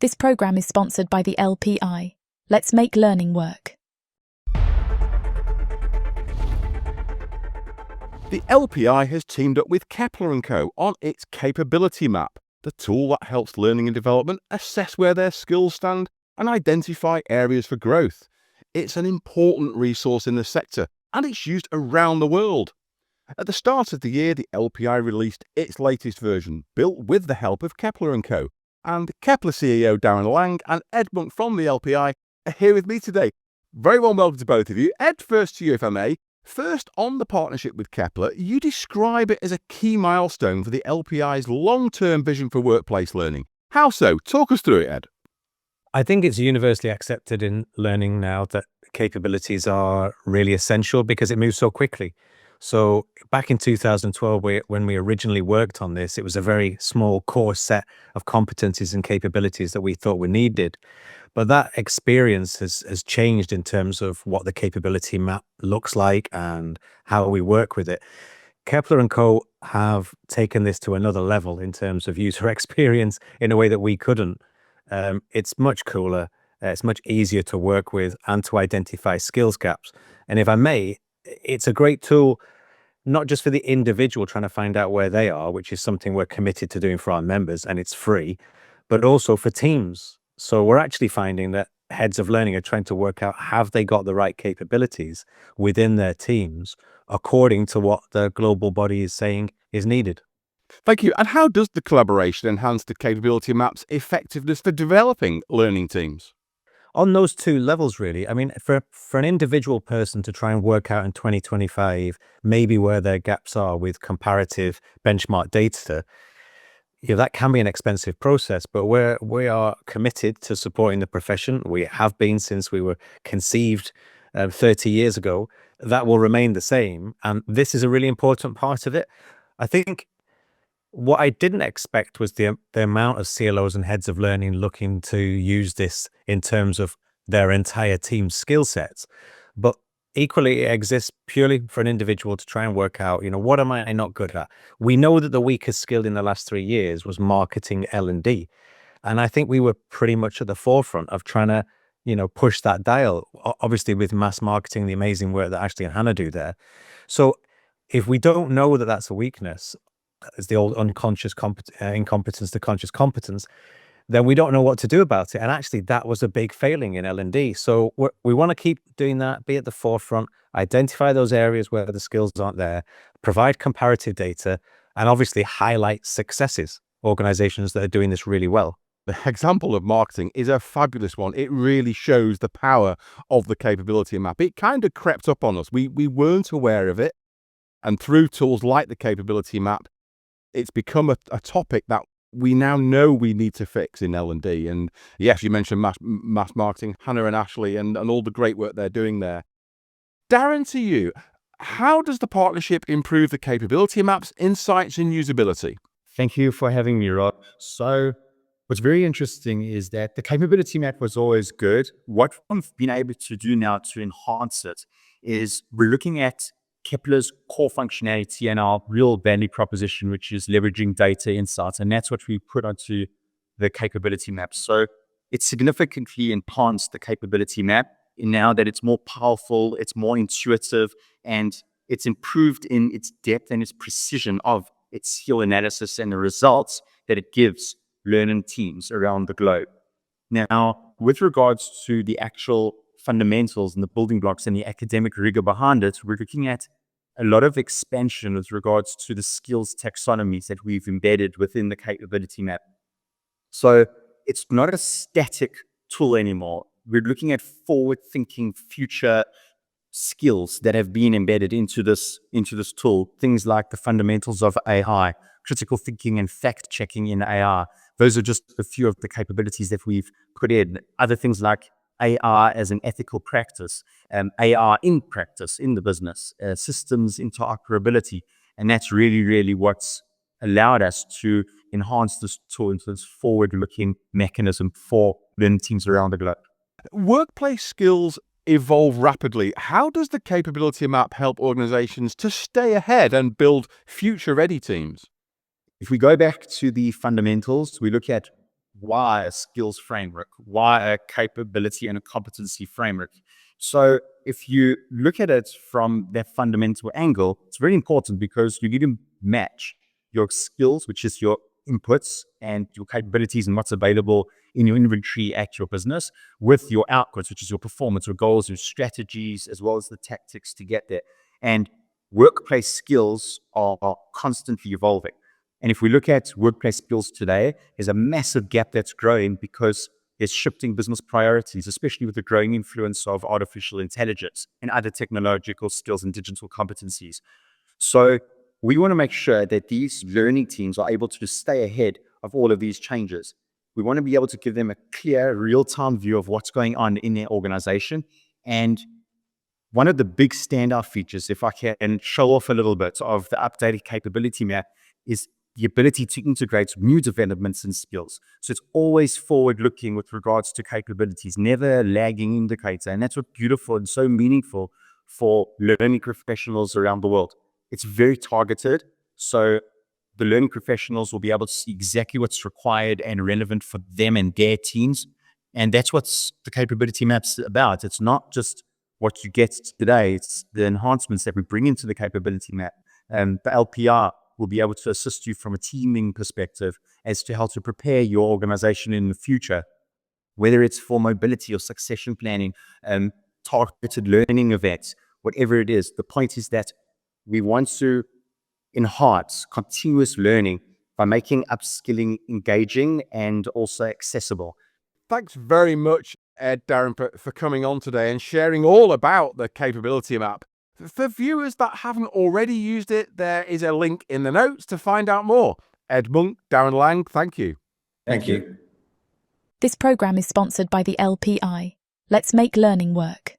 This program is sponsored by the LPI. Let's make learning work. The LPI has teamed up with Kepler and Co on its Capability Map, the tool that helps learning and development assess where their skills stand and identify areas for growth. It's an important resource in the sector, and it's used around the world. At the start of the year, the LPI released its latest version, built with the help of Kepler and Co. And Kepler CEO Darren Lang and Ed Monk from the LPI are here with me today. Very warm welcome to both of you. Ed, first to you if I may. First, on the partnership with Kepler, you describe it as a key milestone for the LPI's long-term vision for workplace learning. How so? Talk us through it, Ed. I think it's universally accepted in learning now that capabilities are really essential because it moves so quickly. So back in 2012, when we originally worked on this, it was a very small core set of competencies and capabilities that we thought were needed. But that experience has changed in terms of what the capability map looks like and how we work with it. Kepler and Co have taken this to another level in terms of user experience in a way that we couldn't. It's much cooler, it's much easier to work with and to identify skills gaps. And if I may, it's a great tool, not just for the individual trying to find out where they are, which is something we're committed to doing for our members and it's free, but also for teams. So we're actually finding that heads of learning are trying to work out, have they got the right capabilities within their teams according to what the global body is saying is needed. Thank you. And how does the collaboration enhance the capability map's effectiveness for developing learning teams? On those two levels, really, I mean, for an individual person to try and work out in 2025, maybe where their gaps are with comparative benchmark data, that can be an expensive process, but we are committed to supporting the profession. We have been since we were conceived 30 years ago. That will remain the same. And this is a really important part of it. I think what I didn't expect was the amount of CLOs and heads of learning looking to use this in terms of their entire team's skill sets. But equally, it exists purely for an individual to try and work out, what am I not good at? We know that the weakest skill in the last 3 years was marketing L&D. And I think we were pretty much at the forefront of trying to, push that dial, obviously with mass marketing, the amazing work that Ashley and Hannah do there. So if we don't know that that's a weakness, it's the old unconscious incompetence to conscious competence, then we don't know what to do about it. And actually, that was a big failing in L&D. So we want to keep doing that, be at the forefront, identify those areas where the skills aren't there, provide comparative data, and obviously highlight successes, organizations that are doing this really well. The example of marketing is a fabulous one. It really shows the power of the capability map. It kind of crept up on us. We weren't aware of it. And through tools like the capability map, it's become a topic that we now know we need to fix in L&D. And yes, you mentioned mass marketing, Hannah and Ashley, and all the great work they're doing there. Darren, to you, how does the partnership improve the capability map's insights and usability? Thank you for having me, Rob. So what's very interesting is that the capability map was always good. What we've been able to do now to enhance it is we're looking at Kepler's core functionality and our real value proposition, which is leveraging data insights. And that's what we put onto the capability map. So it's significantly enhanced the capability map in now that it's more powerful, it's more intuitive, and it's improved in its depth and its precision of its skill analysis and the results that it gives learning teams around the globe. Now, with regards to the actual fundamentals and the building blocks and the academic rigor behind it, we're looking at a lot of expansion with regards to the skills taxonomies that we've embedded within the capability map. So it's not a static tool anymore. We're looking at forward-thinking future skills that have been embedded into this tool. Things like the fundamentals of AI, critical thinking and fact-checking in AI. Those are just a few of the capabilities that we've put in. Other things like AR as an ethical practice, AR in practice in the business, systems interoperability. And that's really, really what's allowed us to enhance this tool into this forward-looking mechanism for learning teams around the globe. Workplace skills evolve rapidly. How does the capability map help organizations to stay ahead and build future-ready teams? If we go back to the fundamentals, we look at why a skills framework? Why a capability and a competency framework? So if you look at it from that fundamental angle, it's very important because you need to match your skills, which is your inputs and your capabilities and what's available in your inventory at your business, with your outputs, which is your performance, your goals, your strategies, as well as the tactics to get there. And workplace skills are constantly evolving. And if we look at workplace skills today, there's a massive gap that's growing because there's shifting business priorities, especially with the growing influence of artificial intelligence and other technological skills and digital competencies. So we want to make sure that these learning teams are able to stay ahead of all of these changes. We want to be able to give them a clear, real-time view of what's going on in their organization. And one of the big standout features, if I can show off a little bit of the updated capability map, is the ability to integrate new developments and skills. So it's always forward-looking with regards to capabilities, never a lagging indicator. And that's what's beautiful and so meaningful for learning professionals around the world. It's very targeted. So the learning professionals will be able to see exactly what's required and relevant for them and their teams. And that's what the capability map's about. It's not just what you get today, it's the enhancements that we bring into the capability map. And the LPR will be able to assist you from a teaming perspective as to how to prepare your organization in the future, whether it's for mobility or succession planning, targeted learning events, whatever it is. The point is that we want to enhance continuous learning by making upskilling engaging and also accessible. Thanks very much, Ed, Darren, for coming on today and sharing all about the capability map. For viewers that haven't already used it, there is a link in the notes to find out more. Ed Monk, Darren Lang, thank you. Thank you. This program is sponsored by the LPI. Let's make learning work.